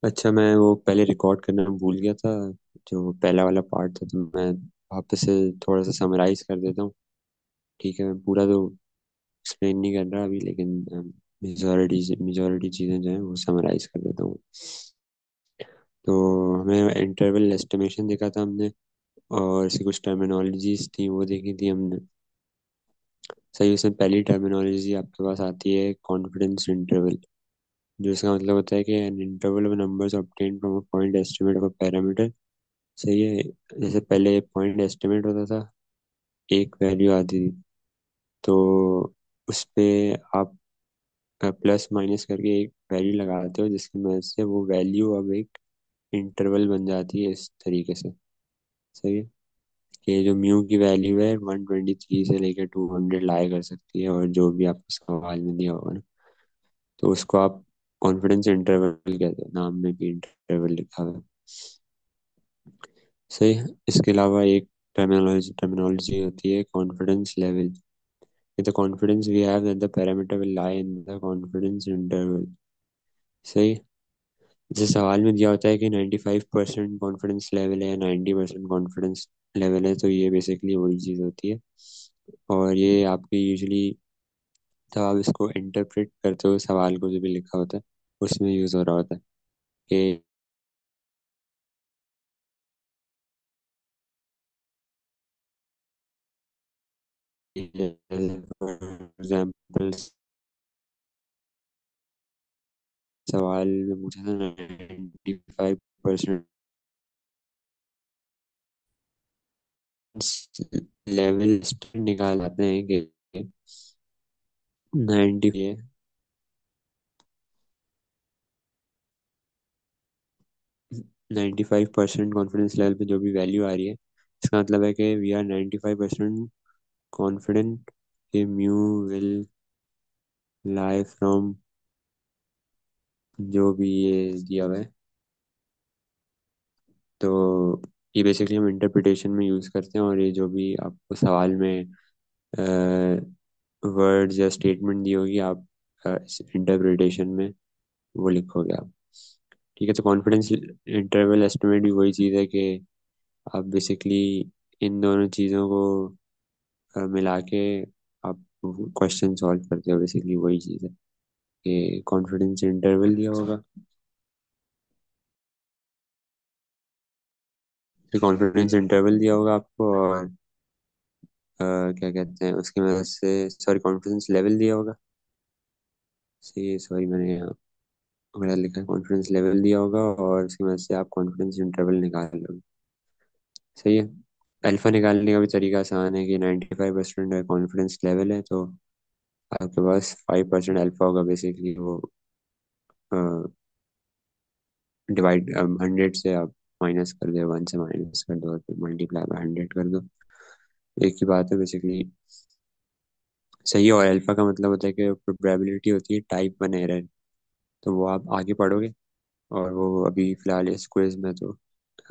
अच्छा, मैं वो पहले रिकॉर्ड करना भूल गया था। जो पहला वाला पार्ट था, तो मैं वापस से थोड़ा सा समराइज कर देता हूँ। ठीक है, मैं पूरा तो एक्सप्लेन नहीं कर रहा अभी, लेकिन मेजॉरिटी मेजॉरिटी चीज़ें जो हैं वो समराइज कर देता हूँ। तो हमें इंटरवल एस्टिमेशन देखा था हमने, और ऐसी कुछ टर्मिनोलॉजीज थी वो देखी थी हमने। सही, उसमें पहली टर्मिनोलॉजी आपके पास आती है कॉन्फिडेंस इंटरवल, जो इसका मतलब होता है कि an interval of numbers obtained from a point estimate of a parameter. सही है। जैसे पहले पॉइंट एस्टिमेट होता था, एक वैल्यू आती थी, तो उस पे आप प्लस माइनस करके एक वैल्यू लगाते हो, जिसकी मदद से वो वैल्यू अब एक इंटरवल बन जाती है इस तरीके से। सही है। कि जो म्यू की वैल्यू है 123 से लेकर 200 लाई कर सकती है, और जो भी आपको सवाल में दिया होगा ना, तो उसको आप कॉन्फिडेंस इंटरवल कहते हैं, नाम में भी इंटरवल लिखा हुआ है। सही है। इसके अलावा एक टर्मिनोलॉजी होती है confidence level. The confidence we have that the parameter will lie in the confidence interval. सही है। जैसे सवाल में दिया होता है कि 95% कॉन्फिडेंस लेवल है, 90% कॉन्फिडेंस लेवल है, तो ये बेसिकली वही चीज़ होती है। और ये आपकी यूजली, तब आप इसको इंटरप्रेट करते हो सवाल को, जो भी लिखा होता है उसमें यूज़ हो रहा होता है कि फॉर एग्जाम्पल सवाल में पूछा था 95% लेवल निकाल आते हैं कि 90 है। 95% कॉन्फिडेंस लेवल पे जो भी वैल्यू आ रही है, इसका मतलब है कि वी आर 95% कॉन्फिडेंट कि म्यू विल लाई फ्रॉम जो भी ये दिया हुआ है। तो ये बेसिकली हम इंटरप्रिटेशन में यूज़ करते हैं, और ये जो भी आपको सवाल में वर्ड्स या स्टेटमेंट दी होगी, आप इंटरप्रिटेशन में वो लिखोगे आप। ठीक है। तो कॉन्फिडेंस इंटरवल एस्टिमेट भी वही चीज़ है कि आप बेसिकली इन दोनों चीज़ों को मिला के आप क्वेश्चन सॉल्व करते हो। बेसिकली वही चीज़ है कि कॉन्फिडेंस इंटरवल दिया होगा, फिर कॉन्फिडेंस इंटरवल दिया होगा आपको, और क्या कहते हैं उसकी मदद से, सॉरी, कॉन्फिडेंस लेवल दिया होगा। सही, सॉरी, मैंने यहाँ गलत लिखा है। कॉन्फिडेंस लेवल दिया होगा, और उसकी मदद से आप कॉन्फिडेंस इंटरवल निकाल लोगे। सही है। अल्फा निकालने का भी तरीका आसान है कि 95% कॉन्फिडेंस लेवल है, तो आपके पास 5% अल्फा होगा। बेसिकली वो डिवाइड 100 से आप माइनस कर दो, 1 से माइनस कर दो, और फिर मल्टीप्लाई बाय 100 कर दो। एक ही बात है बेसिकली। सही है। और अल्फा का मतलब होता है कि प्रोबेबिलिटी होती है टाइप वन एरर। तो वो आप आगे पढ़ोगे, और वो अभी फिलहाल इस क्विज में तो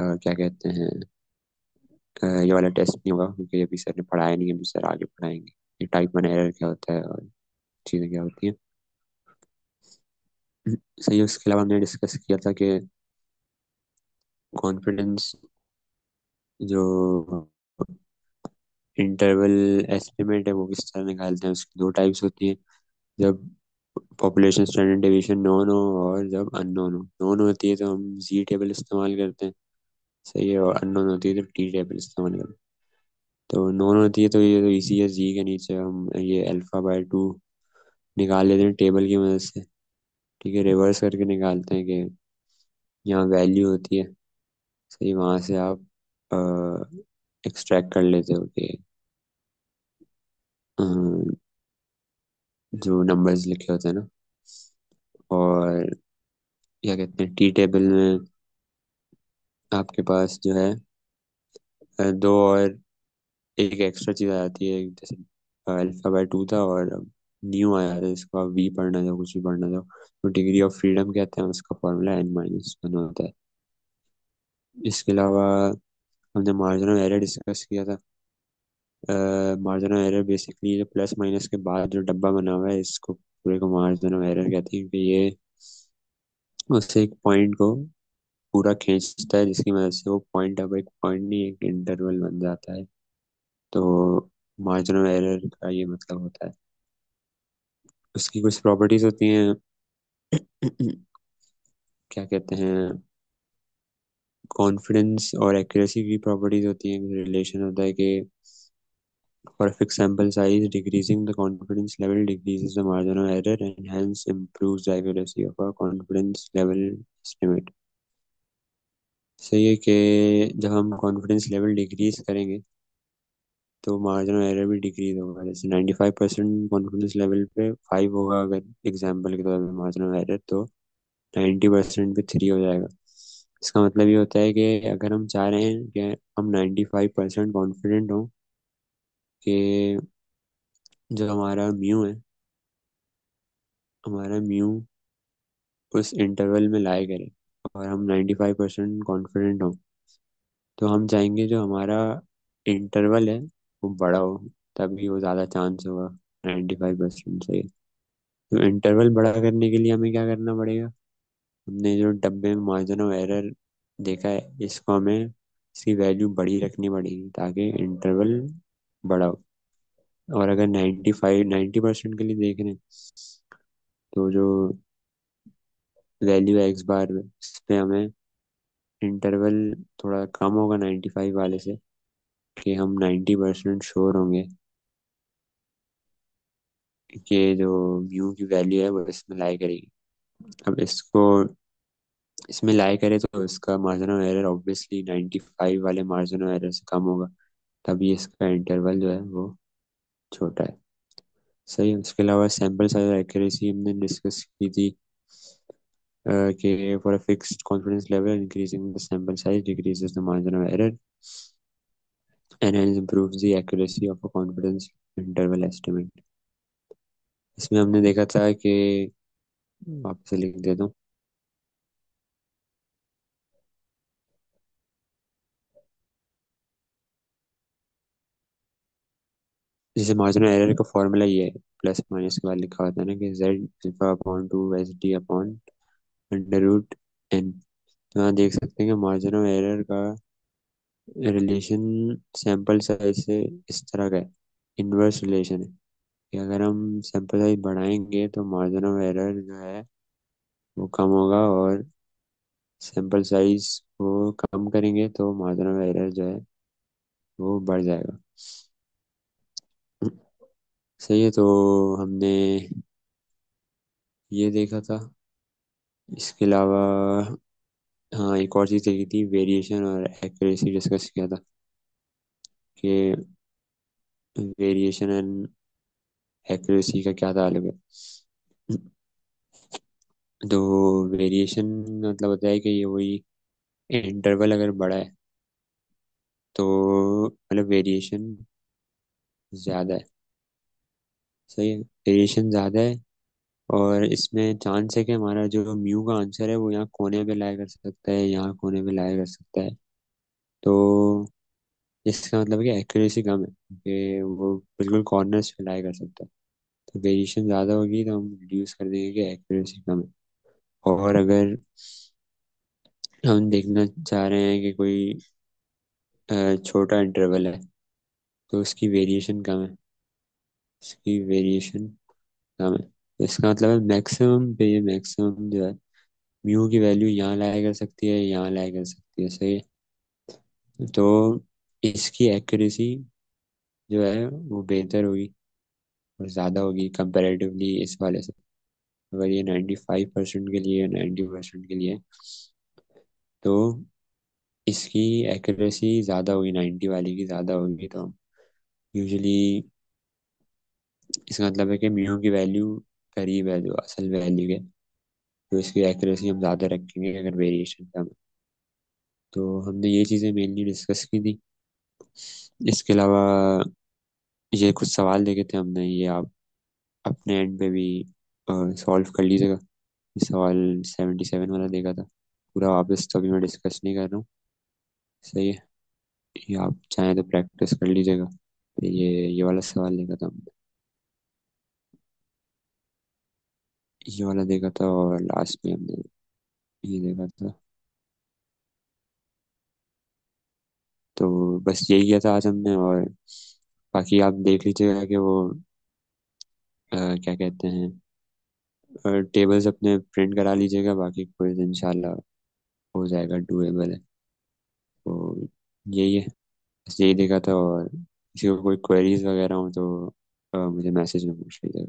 क्या कहते हैं, ये वाला टेस्ट नहीं होगा, क्योंकि अभी सर ने पढ़ाया नहीं है। अभी सर आगे पढ़ाएंगे कि टाइप वन एरर क्या होता है और चीज़ें क्या होती हैं। सही है। उसके अलावा हमने डिस्कस किया था कि कॉन्फिडेंस जो इंटरवल एस्टिमेट है वो किस तरह निकालते हैं, उसकी दो टाइप्स होती हैं। जब पॉपुलेशन स्टैंडर्ड डेविएशन नॉन हो, और जब अननोन हो। नॉन होती है तो हम जी टेबल इस्तेमाल करते हैं। सही है। और अननोन होती है तो टी टेबल इस्तेमाल करते हैं। तो नॉन होती है तो ये तो इसी है, जी के नीचे हम ये अल्फा बाय 2 निकाल लेते हैं टेबल की मदद से। ठीक है। रिवर्स करके निकालते हैं कि यहाँ वैल्यू होती है। सही, वहाँ से आप एक्सट्रैक्ट कर लेते हो कि अ, जो नंबर्स लिखे होते हैं ना। और क्या कहते हैं, टी टेबल में आपके पास जो है दो और एक एक्स्ट्रा चीज़ आ जाती है। जैसे अल्फा बाय 2 था, और अब न्यू आया था, इसको आप वी पढ़ना चाहो, कुछ भी पढ़ना चाहो। तो डिग्री ऑफ फ्रीडम कहते हैं, उसका फॉर्मूला n-1 होता है। इसके अलावा हमने मार्जिन ऑफ एरर डिस्कस किया था। मार्जिन ऑफ एरर बेसिकली जो प्लस माइनस के बाद जो डब्बा बना हुआ है, इसको पूरे को मार्जिन ऑफ एरर कहते हैं, कि ये उससे एक पॉइंट को पूरा खींचता है, जिसकी वजह से वो पॉइंट अब एक पॉइंट नहीं एक इंटरवल बन जाता है। तो मार्जिन ऑफ एरर का ये मतलब होता है। उसकी कुछ प्रॉपर्टीज होती हैं। क्या कहते हैं, कॉन्फिडेंस और एक्यूरेसी की प्रॉपर्टीज होती हैं। रिलेशन होता है कि for a fixed sample size, decreasing the confidence level decreases the margin of error and hence improves the accuracy of a confidence level estimate. सही है कि जब हम कॉन्फिडेंस लेवल डिक्रीज करेंगे तो मार्जिन ऑफ एरर भी डिक्रीज होगा। जैसे 95% कॉन्फिडेंस लेवल पे 5 होगा अगर एग्जाम्पल के तौर पे मार्जिन ऑफ एरर, तो 90% पे 3 हो जाएगा। इसका मतलब ये होता है कि अगर हम चाह रहे हैं कि हम 95% कॉन्फिडेंट हों कि जो हमारा म्यू है, हमारा म्यू उस इंटरवल में लाए करे, और हम 95% कॉन्फिडेंट हो, तो हम चाहेंगे जो हमारा इंटरवल है वो बड़ा हो, तभी वो ज़्यादा चांस होगा 95% से। तो इंटरवल बड़ा करने के लिए हमें क्या करना पड़ेगा, हमने जो डब्बे में मार्जिन ऑफ एरर देखा है इसको हमें इसकी वैल्यू बड़ी रखनी पड़ेगी ताकि इंटरवल बड़ा हो। और अगर 90% के लिए देख रहे हैं तो जो वैल्यू है एक्स बार में, इस पे हमें इंटरवल थोड़ा कम होगा 95 वाले से, कि हम 90% श्योर होंगे कि जो म्यू की वैल्यू है वो इसमें लाई करेगी। अब इसको इसमें लाई करे तो इसका मार्जिन ऑफ एरर ऑब्वियसली 95 वाले मार्जिन ऑफ एरर से कम होगा, तभी इसका इंटरवल जो है वो छोटा है। सही है। उसके अलावा सैम्पल साइज एक्यूरेसी हमने डिस्कस की थी, कि for a fixed confidence level increasing the sample size decreases the margin of error and hence improves the accuracy of a confidence interval estimate. इसमें हमने देखा था कि, वापस से लिख देता हूँ, जैसे मार्जिन एरर का फॉर्मूला ये है, प्लस माइनस के बाद लिखा होता है ना कि Z alpha upon 2 S D upon under root N. तो यहाँ देख सकते हैं कि मार्जिन ऑफ एरर का रिलेशन सैंपल साइज से इस तरह का है, इनवर्स रिलेशन है, कि अगर हम सैंपल साइज बढ़ाएंगे तो मार्जिन ऑफ एरर जो है वो कम होगा, और सैंपल साइज को कम करेंगे तो मार्जिन ऑफ एरर जो है वो बढ़ जाएगा। सही है। तो हमने ये देखा था। इसके अलावा हाँ, एक और चीज़ देखी थी, वेरिएशन और एक्यूरेसी डिस्कस किया था कि वेरिएशन एंड एक्यूरेसी का क्या ताल्लुक है। तो वेरिएशन मतलब होता है कि ये वही इंटरवल अगर बड़ा है तो मतलब वेरिएशन ज़्यादा है। सही है, वेरिएशन ज़्यादा है, और इसमें चांस है कि हमारा जो म्यू का आंसर है वो यहाँ कोने पे लाया कर सकता है, यहाँ कोने पे लाया कर सकता है। तो इसका मतलब है कि एक्यूरेसी कम है कि वो बिल्कुल कॉर्नर्स पे लाया कर सकता है। तो वेरिएशन ज़्यादा होगी तो हम रिड्यूस कर देंगे कि एक्यूरेसी कम है। और अगर हम देखना चाह रहे हैं कि कोई छोटा इंटरवल है तो उसकी वेरिएशन कम है, उसकी वेरिएशन कम है, तो इसका मतलब है मैक्सिमम पे ये मैक्सिमम जो है म्यू की वैल्यू यहाँ लाया कर सकती है, यहाँ लाया कर सकती है। सही है। तो इसकी एक्यूरेसी जो है वो बेहतर होगी और ज़्यादा होगी कंपैरेटिवली इस वाले से। अगर ये 95% के लिए 90% के लिए, तो इसकी एक्यूरेसी ज़्यादा होगी, 90 वाली की ज़्यादा होगी। तो यूजुअली इसका मतलब है कि म्यू की वैल्यू करीब है जो असल वैल्यू के, तो इसकी एक्यूरेसी हम ज़्यादा रखेंगे अगर वेरिएशन कम है। तो हमने ये चीज़ें मेनली डिस्कस की थी। इसके अलावा ये कुछ सवाल देखे थे हमने, ये आप अपने एंड पे भी सॉल्व कर लीजिएगा। ये सवाल 77 वाला देखा था पूरा, वापस तो अभी मैं डिस्कस नहीं कर रहा हूँ। सही है, ये आप चाहें तो प्रैक्टिस कर लीजिएगा। ये वाला सवाल देखा था हमने, ये वाला देखा था, और लास्ट में हमने ये देखा था। तो बस यही किया था आज हमने। और बाकी आप देख लीजिएगा कि वो क्या कहते हैं, टेबल्स अपने प्रिंट करा लीजिएगा, बाकी क्विज इंशाल्लाह हो जाएगा, डूएबल है। तो यही है, बस यही देखा था। और किसी को कोई क्वेरीज वगैरह हो तो मुझे मैसेज में पूछ लीजिएगा।